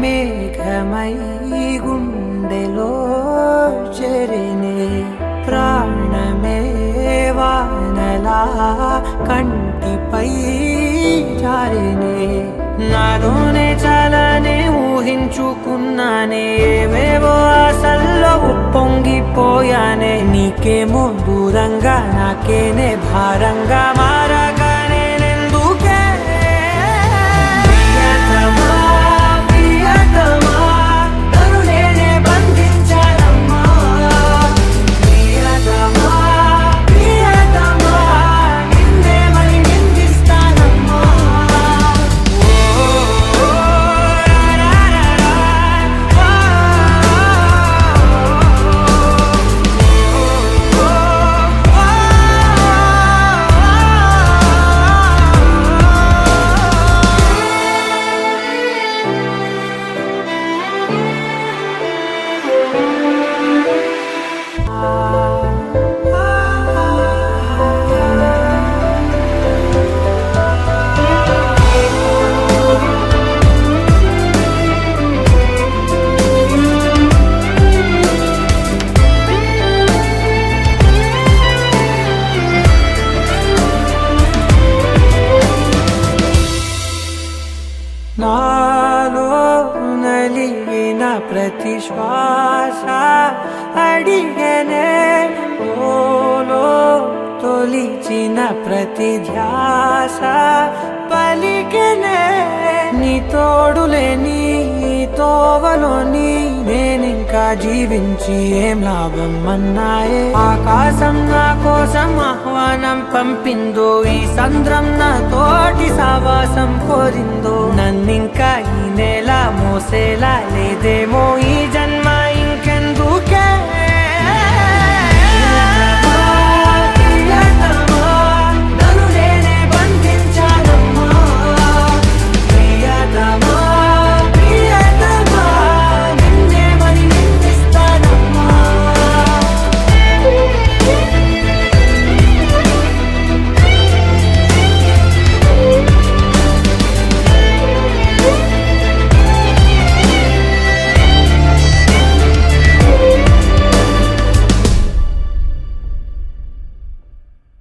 మేఘమై గుండెలో చెరినే ప్రాణమే వానలా కంటిపై జారినే నాలోనే చాలానే ఊహించుకున్నానే ఏవేవో ఆశల్లో ఉప్పొంగిపోయానే నీకేమో దూరంగా నాకేనే భారంగా మారగానే నెందుకే ప్రియతమా ప్రియతమా నన్ను నేనే బంధించానమ్మా ప్రియతమా ప్రియతమా నిన్నే మరి నిందిస్తానమ్మా నాలో నలిగిన ప్రతి శ్వాస అడిగనే ఓలో తొలిచిన ప్రతి ధ్యాస పలికనే నీ తోడులే నీ తోవలోని నేనింకా జీవించి ఏం లాభం అన్నాయే ఆకాశం నా కోసం ఆహ్వానం పంపిందో ఈ సంద్రం నా తోటి సావాసం కోరిందో నన్నింకా ఈ నేల మోసేలా లేదేమో ఈ